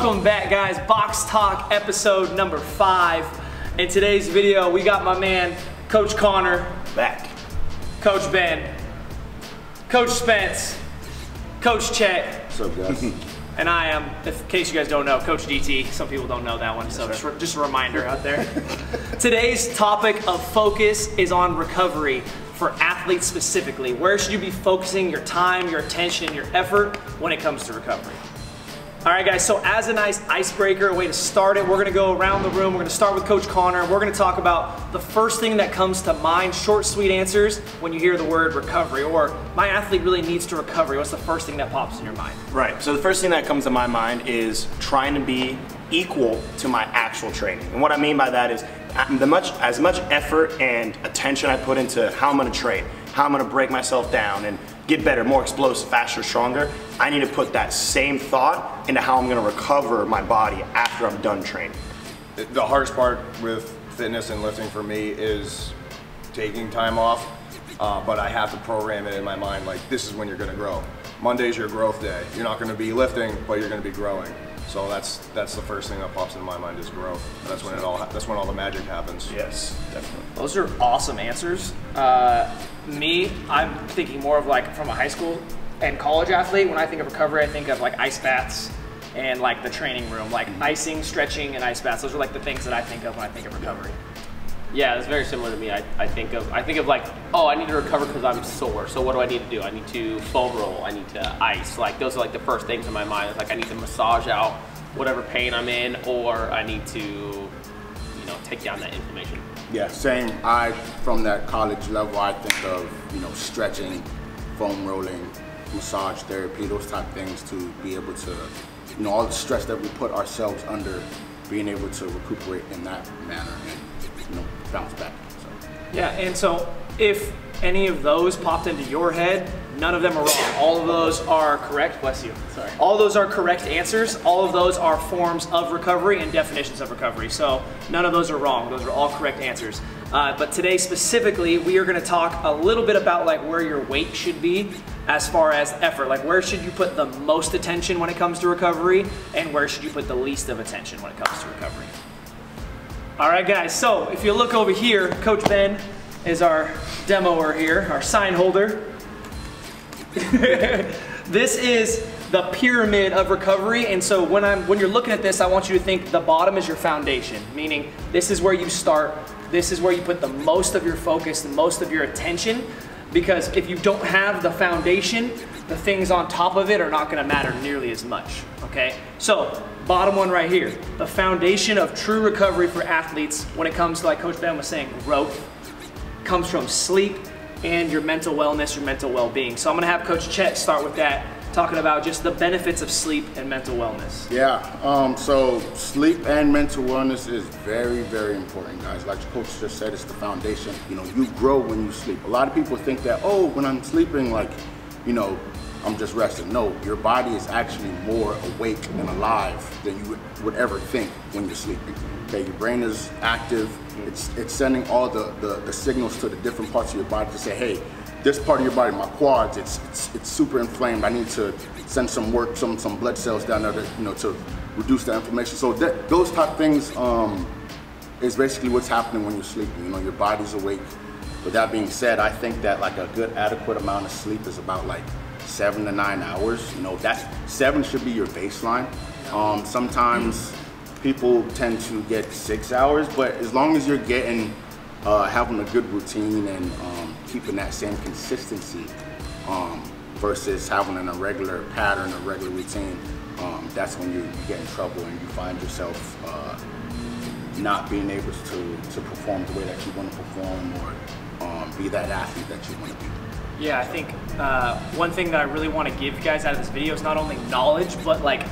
Welcome back, guys. Box Talk episode number 5. In today's video, we got my man, Coach Connor. Back. Coach Ben. Coach Spence. Coach Chet. What's up, guys? And I am, in case you guys don't know, Coach DT. Some people don't know that one, so just a reminder out there. Today's topic of focus is on recovery for athletes specifically. Where should you be focusing your time, your attention, and your effort when it comes to recovery? All right, guys, so as a nice icebreaker, a way to start it, we're gonna go around the room. We're gonna start with Coach Connor. We're gonna talk about the first thing that comes to mind, short, sweet answers when you hear the word recovery, or my athlete really needs to recover. What's the first thing that pops in your mind? Right, so the first thing that comes to my mind is trying to be equal to my actual training. And what I mean by that is as much effort and attention I put into how I'm gonna train, how I'm gonna break myself down and get better, more explosive, faster, stronger, I need to put that same thought into how I'm gonna recover my body after I'm done training. The hardest part with fitness and lifting for me is taking time off, but I have to program it in my mind like this is when you're gonna grow. Monday's your growth day. You're not gonna be lifting, but you're gonna be growing. So that's the first thing that pops into my mind is growth. That's when all the magic happens. Yes, definitely. Those are awesome answers. Me, I'm thinking more of like from a high school and college athlete. When I think of recovery, I think of like ice baths and like the training room, like icing, stretching, and ice baths. Those are like the things that I think of when I think of recovery. Yeah, it's very similar to me. I think of like, oh, I need to recover because I'm sore. So what do I need to do? I need to foam roll. I need to ice. Like those are like the first things in my mind. It's like I need to massage out whatever pain I'm in, or I need to, take down that inflammation. Yeah, same. From that college level, I think of, stretching, foam rolling, massage therapy, those type of things to be able to, all the stress that we put ourselves under, being able to recuperate in that manner and, bounce back. So. Yeah, and so if any of those popped into your head, none of them are wrong. All of those are correct. Bless you. Sorry. All of those are correct answers. All of those are forms of recovery and definitions of recovery. So none of those are wrong. Those are all correct answers. But today specifically, we are going to talk a little bit about like where your weight should be as far as effort. Like where should you put the most attention when it comes to recovery, and where should you put the least of attention when it comes to recovery. All right, guys. So if you look over here, Coach Ben is our demoer here, our sign holder. This is the pyramid of recovery, and so when you're looking at this, I want you to think the bottom is your foundation, meaning this is where you start, this is where you put the most of your focus, the most of your attention, because if you don't have the foundation, the things on top of it are not going to matter nearly as much, okay? So, bottom one right here, the foundation of true recovery for athletes when it comes to, like Coach Ben was saying, growth, comes from sleep and your mental wellness, your mental well-being. So I'm gonna have Coach Chet start with that, talking about just the benefits of sleep and mental wellness. Yeah, so sleep and mental wellness is very, very important, guys. Like Coach just said, it's the foundation. You grow when you sleep. A lot of people think that, oh, when I'm sleeping, like, I'm just resting. No, your body is actually more awake and alive than you would ever think when you're sleeping. Okay, your brain is active. It's sending all the signals to the different parts of your body to say, hey, this part of your body, my quads, it's super inflamed. I need to send some blood cells down there to reduce the inflammation. So those type of things is basically what's happening when you're sleeping. Your body's awake. With that being said, I think that like a good adequate amount of sleep is about like 7 to 9 hours. That's 7 should be your baseline. Sometimes people tend to get 6 hours, but as long as you're getting having a good routine and keeping that same consistency versus having an irregular pattern, a regular routine, that's when you get in trouble and you find yourself not being able to perform the way that you want to perform or be that athlete that you want to be. Yeah, I think one thing that I really want to give you guys out of this video is not only knowledge, but like,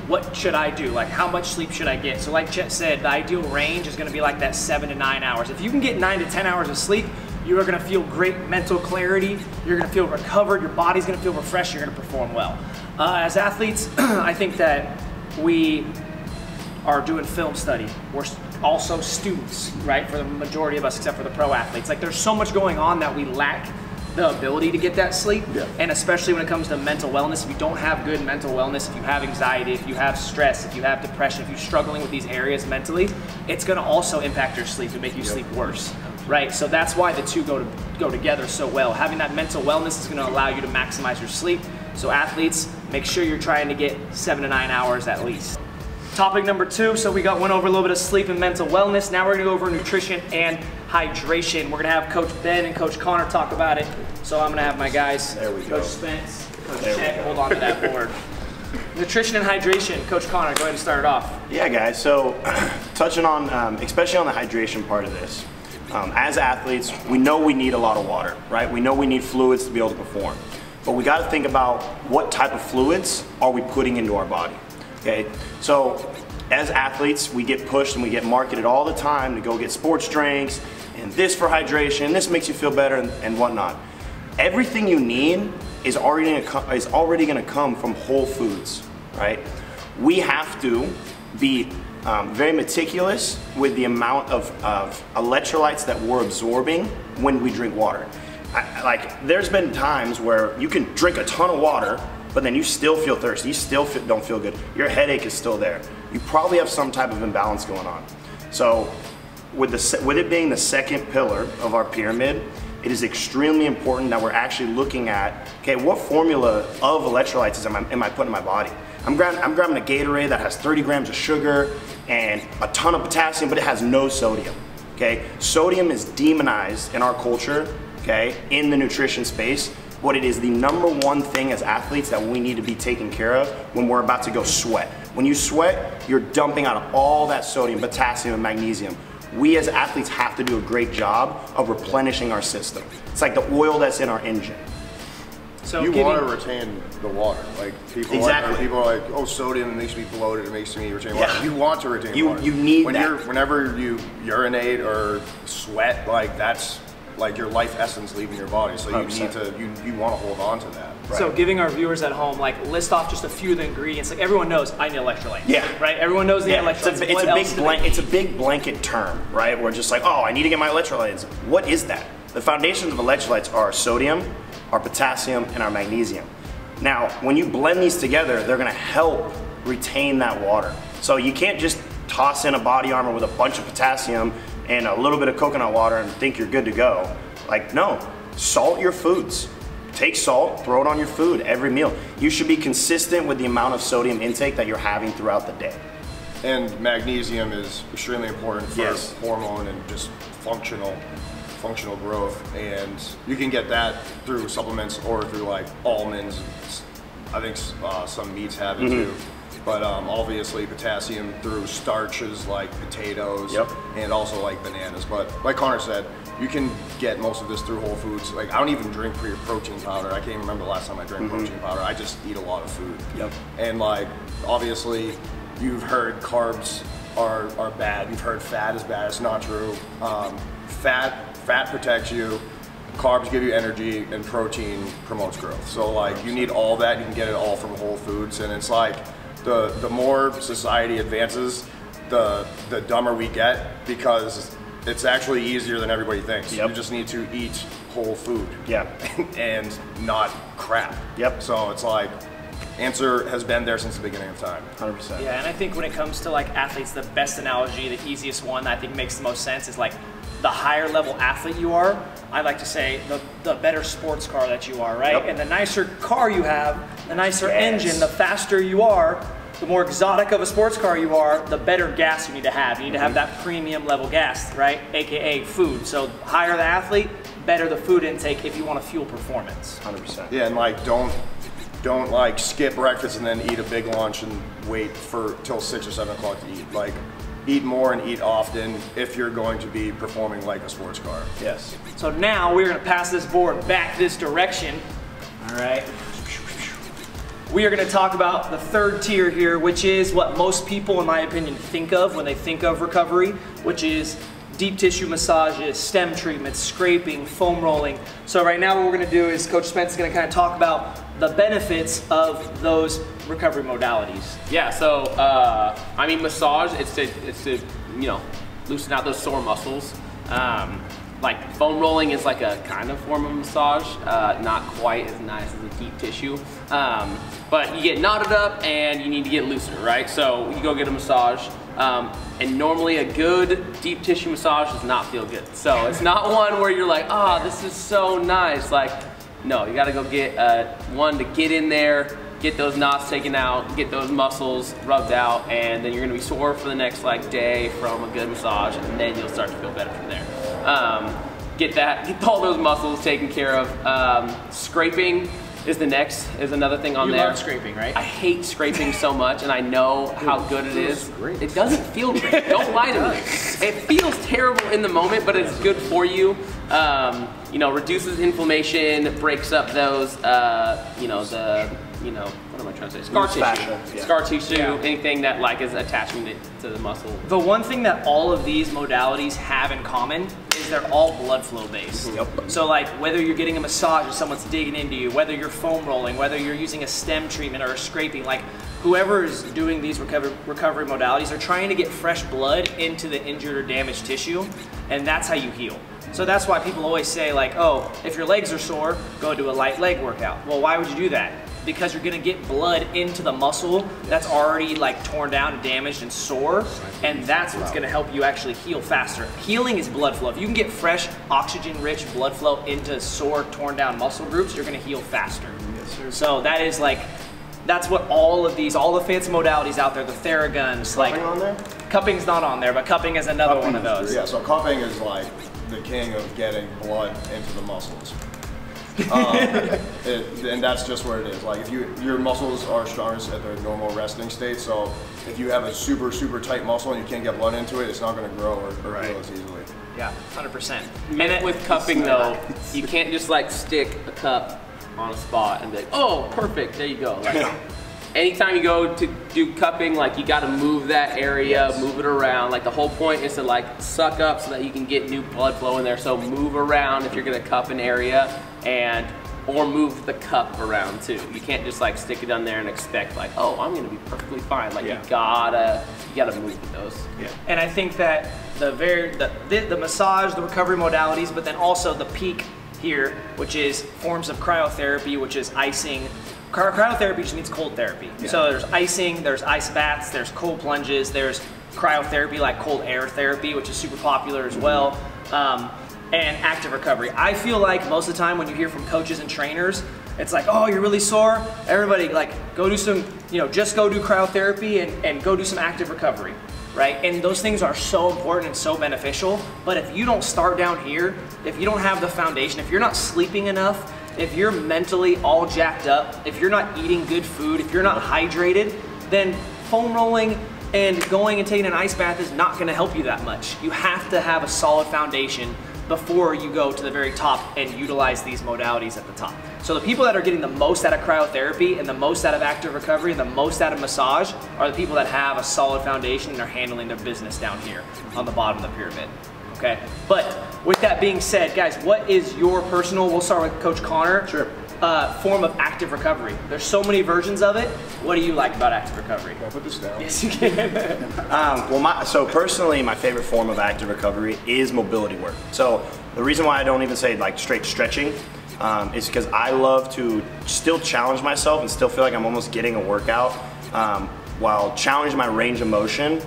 what should I do? Like, how much sleep should I get? So like Chet said, the ideal range is gonna be like that 7 to 9 hours. If you can get 9 to 10 hours of sleep, you are gonna feel great mental clarity, you're gonna feel recovered, your body's gonna feel refreshed, you're gonna perform well. As athletes, I think that we are doing film study. We're also students, right? For the majority of us, except for the pro athletes. Like, there's so much going on that we lack the ability to get that sleep. Yeah. And especially when it comes to mental wellness, if you don't have good mental wellness, if you have anxiety, if you have stress, if you have depression, if you're struggling with these areas mentally, it's gonna also impact your sleep and make you sleep worse, right? So that's why the two go together so well. Having that mental wellness is gonna allow you to maximize your sleep. So athletes, make sure you're trying to get 7 to 9 hours at least. Topic number 2, so we went over a little bit of sleep and mental wellness. Now we're gonna go over nutrition and hydration. We're gonna have Coach Ben and Coach Connor talk about it. So I'm gonna have my guys, Coach Spence, Coach Chet, hold on to that board. Nutrition and hydration. Coach Connor, go ahead and start it off. Yeah, guys, so touching on, especially on the hydration part of this, as athletes, we know we need a lot of water, right? We know we need fluids to be able to perform. But we gotta think about what type of fluids are we putting into our body, okay? So as athletes, we get pushed and we get marketed all the time to go get sports drinks and this for hydration, this makes you feel better and whatnot. Everything you need is already gonna come from whole foods, right? We have to be very meticulous with the amount of electrolytes that we're absorbing when we drink water. Like, there's been times where you can drink a ton of water, but then you still feel thirsty, you still don't feel good, your headache is still there. You probably have some type of imbalance going on. So with it being the second pillar of our pyramid, it is extremely important that we're actually looking at, okay, what formula of electrolytes am I putting in my body? I'm grabbing a Gatorade that has 30 grams of sugar and a ton of potassium, but it has no sodium, okay? Sodium is demonized in our culture, okay, in the nutrition space, but it is the #1 thing as athletes that we need to be taking care of when we're about to go sweat. When you sweat, you're dumping out all that sodium, potassium, and magnesium. We as athletes have to do a great job of replenishing our system. It's like the oil that's in our engine. So you want to retain the water. Like people are like, oh, sodium makes me bloated, it makes me retain water. You want to retain water. You need that. Whenever you urinate or sweat, like that's like your life essence leaving your body. So you 100%. need to, you want to hold on to that. So Right. giving our viewers at home, like, list off just a few of the ingredients. Like, everyone knows I need electrolytes. Yeah. Right? Everyone knows they need Yeah, electrolytes. it's a big blanket term, right? We're just like, oh, I need to get my electrolytes. What is that? The foundations of electrolytes are our sodium, our potassium, and our magnesium. Now, when you blend these together, they're gonna help retain that water. So you can't just toss in a body armor with a bunch of potassium and a little bit of coconut water and think you're good to go. Like, no, salt your foods. Take salt, throw it on your food every meal. You should be consistent with the amount of sodium intake that you're having throughout the day. And magnesium is extremely important for Yes. hormone and just functional growth. And you can get that through supplements or through like almonds. I think some meats have it too. But obviously potassium through starches like potatoes and also like bananas. But like Connor said, you can get most of this through whole foods. Like, I don't even drink protein powder. I can't even remember the last time I drank protein powder. I just eat a lot of food. And like, obviously, you've heard carbs are bad. You've heard fat is bad. It's not true. Fat protects you. Carbs give you energy, and protein promotes growth. So like, you need all that. You can get it all from whole foods. And it's like, the more society advances, the dumber we get, because it's actually easier than everybody thinks. You just need to eat whole food. And not crap. So it's like, answer has been there since the beginning of time. 100%. Yeah, and I think when it comes to like athletes, the best analogy, the easiest one that I think makes the most sense is like, the higher level athlete you are, I like to say the better sports car that you are, right? And the nicer car you have, the nicer engine, the faster you are, the more exotic of a sports car you are, the better gas you need to have. You need to have that premium level gas, right? AKA food. So higher the athlete, better the food intake if you want to fuel performance. 100%. Yeah, and like, don't like skip breakfast and then eat a big lunch and wait till 6 or 7 o'clock to eat. Like, eat more and eat often if you're going to be performing like a sports car. Yes. So now we're gonna pass this board back this direction. All right. We are gonna talk about the third tier here, which is what most people, in my opinion, think of when they think of recovery, which is deep tissue massages, stem treatments, scraping, foam rolling. So right now what we're gonna do is Coach Spence is gonna kind of talk about the benefits of those recovery modalities. Yeah, so massage, it's to loosen out those sore muscles. like foam rolling is like a kind of form of massage, not quite as nice as a deep tissue, but you get knotted up and you need to get looser, right? So you go get a massage, and normally a good deep tissue massage does not feel good. So it's not one where you're like, oh, this is so nice. Like, no, you gotta go get one to get in there, get those knots taken out, get those muscles rubbed out, and then you're gonna be sore for the next like day from a good massage, and then you'll start to feel better from there. Get all those muscles taken care of. Scraping is another thing on there. You love scraping, right? I hate scraping so much, and I know how good it is. It doesn't feel great. Don't lie to me. It feels terrible in the moment, but it's good for you. You know, reduces inflammation, breaks up those, what am I trying to say? Scar tissue. Yeah. Scar tissue, anything that like is attaching to the muscle. The one thing that all of these modalities have in common is they're all blood flow based. Yep. So like whether you're getting a massage or someone's digging into you, whether you're foam rolling, whether you're using a stem treatment or a scraping, like whoever is doing these recovery modalities are trying to get fresh blood into the injured or damaged tissue, and that's how you heal. So that's why people always say like, oh, if your legs are sore, go do a light leg workout. Well, why would you do that? Because you're gonna get blood into the muscle that's already like torn down and damaged and sore, and that's what's gonna help you actually heal faster. Healing is blood flow. If you can get fresh, oxygen-rich blood flow into sore, torn down muscle groups, you're gonna heal faster. Yes, sir. So that is like, that's what all the fancy modalities out there, the Theraguns, like, Cupping on there? cupping's not on there, but cupping is another one of those. Yeah, so cupping is like the king of getting blood into the muscles. And that's just where it is. Like if your muscles are strongest at their normal resting state, so if you have a super, super tight muscle and you can't get blood into it, it's not gonna grow or heal as easily. Yeah, 100%. And with cupping though, you can't just like stick a cup on a spot and be like, oh, perfect, there you go. Like, anytime you go to do cupping, like you gotta move that area, move it around. Like the whole point is to like suck up so that you can get new blood flow in there. So move around if you're gonna cup an area, or move the cup around too. You can't just like stick it on there and expect like, oh, I'm gonna be perfectly fine. Like you gotta move with those. Yeah. And I think that the massage, the recovery modalities, but then also the peak here, which is forms of cryotherapy, which is icing. Cryotherapy just means cold therapy. Yeah. So there's icing, there's ice baths, there's cold plunges, there's cryotherapy like cold air therapy, which is super popular as well, and active recovery. I feel like most of the time when you hear from coaches and trainers, it's like, oh, you're really sore? Everybody like go do some, just go do cryotherapy and go do some active recovery, right? And those things are so important and so beneficial, but if you don't start down here, if you don't have the foundation, if you're not sleeping enough, if you're mentally all jacked up, if you're not eating good food, if you're not hydrated, then foam rolling and going and taking an ice bath is not gonna help you that much. You have to have a solid foundation before you go to the very top and utilize these modalities at the top. So the people that are getting the most out of cryotherapy and the most out of active recovery and the most out of massage are the people that have a solid foundation and are handling their business down here on the bottom of the pyramid. Okay, but with that being said, guys, what is your personal, we'll start with Coach Connor, form of active recovery? There's so many versions of it. What do you like about active recovery? Can I put this down? Yes, you can. So personally, my favorite form of active recovery is mobility work. So the reason why I don't even say like straight stretching is because I love to still challenge myself and still feel like I'm almost getting a workout while challenging my range of motion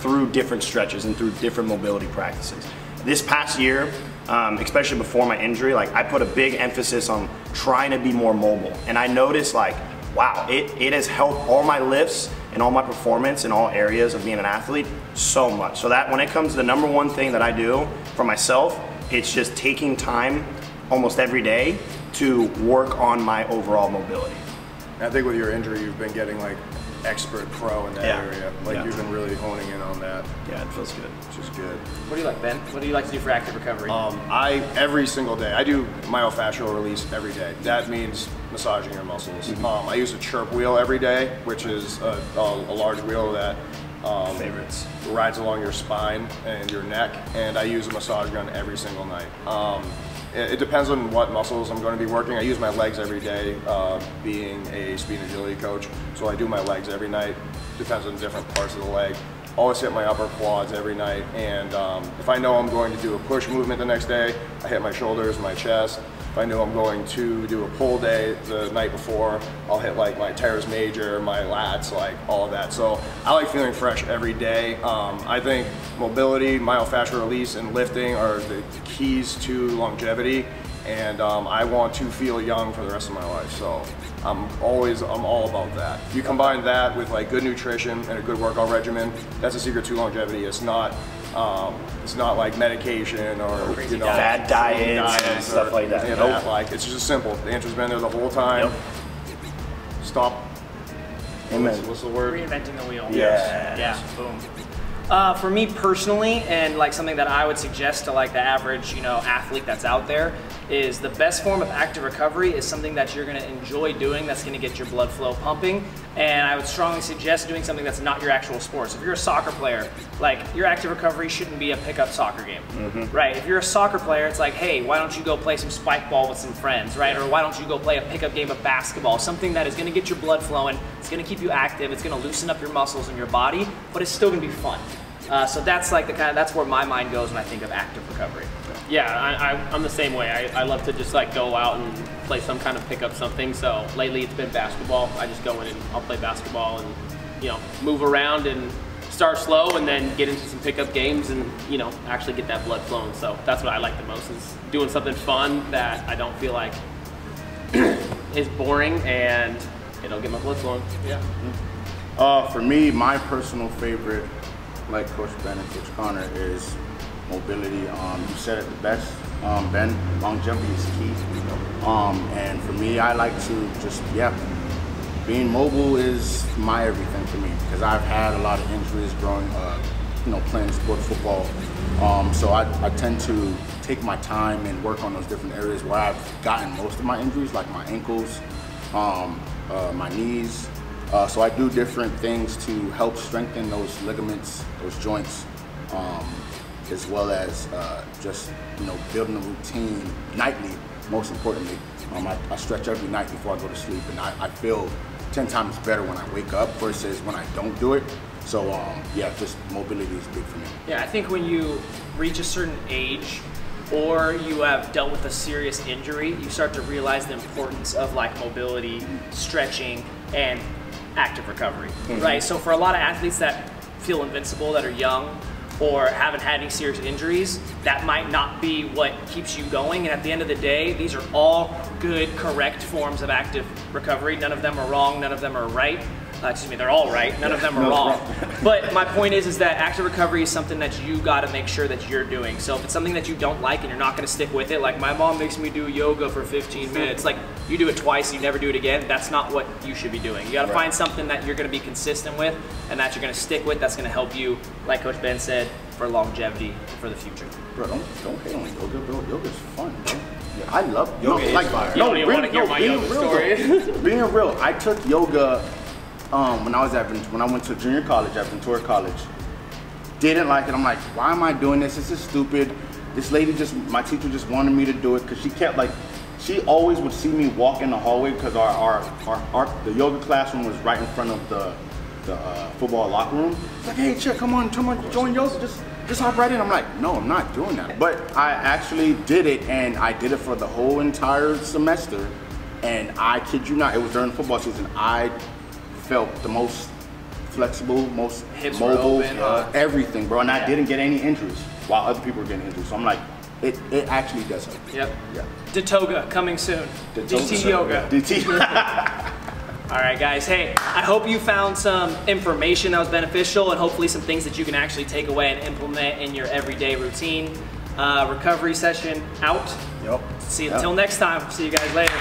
through different stretches and through different mobility practices. This past year, especially before my injury, like I put a big emphasis on trying to be more mobile. And I noticed like, wow, it has helped all my lifts and all my performance in all areas of being an athlete so much. So that when it comes to the number one thing that I do for myself, it's just taking time almost every day to work on my overall mobility. And I think with your injury, you've been getting like expert pro in that area. Like you've been really honing in on that. Yeah, it feels good. Which is good. What do you like, Ben? What do you like to do for active recovery? Every single day, I do myofascial release every day. That means massaging your muscles. I use a chirp wheel every day, which is a large wheel that favorites rides along your spine and your neck, and I use a massage gun every single night. It depends on what muscles I'm going to be working. I use my legs every day, being a speed and agility coach, so I do my legs every night. Depends on different parts of the leg. always hit my upper quads every night. And if I know I'm going to do a push movement the next day, I hit my shoulders, my chest. If I know I'm going to do a pull day the night before, I'll hit like my teres major, my lats, like all of that. So I like feeling fresh every day. I think mobility, myofascial release, and lifting are the keys to longevity. And I want to feel young for the rest of my life. So I'm all about that. You combine that with like good nutrition and a good workout regimen, that's a secret to longevity. It's not like medication or bad diets and stuff like that. Nope. Like, it's just simple. The answer's been there the whole time. Yep. Stop. What's the word? Reinventing the wheel. Yeah. Yeah. Boom. For me personally, and like something that I would suggest to like the average, athlete that's out there, is the best form of active recovery is something that you're going to enjoy doing, that's going to get your blood flow pumping. And I would strongly suggest doing something that's not your actual sport. So if you're a soccer player, like your active recovery shouldn't be a pickup soccer game, right? If you're a soccer player, it's like, hey, why don't you go play some spike ball with some friends, right? Or why don't you go play a pickup game of basketball? Something that is going to get your blood flowing, it's going to keep you active, it's going to loosen up your muscles in your body, but it's still going to be fun. So that's like that's where my mind goes when I think of active recovery. Yeah, I'm the same way. I love to just like go out and play some kind of pick up something. So lately it's been basketball. I just go in and I'll play basketball and move around and start slow and then get into some pickup games and actually get that blood flowing. So that's what I like the most, is doing something fun that I don't feel like is boring, and it'll get my blood flowing. Yeah. For me, my personal favorite, like Coach Ben and Coach Connor, is mobility. You said it the best, Ben. Longevity is key. And for me, I like to just, being mobile is my everything for me, because I've had a lot of injuries growing up, playing sport football. So I tend to take my time and work on those different areas where I've gotten most of my injuries, like my ankles, my knees. So I do different things to help strengthen those ligaments, those joints, as well as just building a routine nightly. Most importantly, I stretch every night before I go to sleep, and I feel 10 times better when I wake up versus when I don't do it. So just mobility is big for me. Yeah, I think when you reach a certain age, or you have dealt with a serious injury, you start to realize the importance of like mobility, stretching, and active recovery, right? So for a lot of athletes that feel invincible, that are young, or haven't had any serious injuries, that might not be what keeps you going. And at the end of the day, these are all good, correct forms of active recovery. None of them are wrong, none of them are right. Excuse me, they're all right, none of them are wrong. But my point is that active recovery is something that you gotta make sure that you're doing. So if it's something that you don't like and you're not gonna stick with it, like my mom makes me do yoga for 15 minutes, like you do it twice, you never do it again, that's not what you should be doing. You gotta find something that you're gonna be consistent with and that you're gonna stick with, that's gonna help you, like Coach Ben said, for longevity for the future. Bro, don't hate on yoga, bro. Yoga's fun, bro. Yeah, I love yoga. Is fire. You don't even want to hear my yoga story. Being real, I took yoga when I went to junior college at Ventura College. Didn't like it. I'm like, why am I doing this? This is stupid. This lady my teacher just wanted me to do it, because she kept she always would see me walk in the hallway, because the yoga classroom was right in front of the football locker room. It's like, hey, chick, come on, join yoga. Just hop right in. I'm like, no, I'm not doing that. But I actually did it, and I did it for the whole entire semester. And I kid you not, it was during football season. I felt the most flexible, most hips mobile, open, everything, bro. And I didn't get any injuries while other people were getting injuries. So I'm like, it actually does help. Yep. Yeah. Datoga coming soon. DT yoga. DT. All right, guys. Hey, I hope you found some information that was beneficial, and hopefully some things that you can actually take away and implement in your everyday routine. Recovery session out. Yep. See you until next time. See you guys later.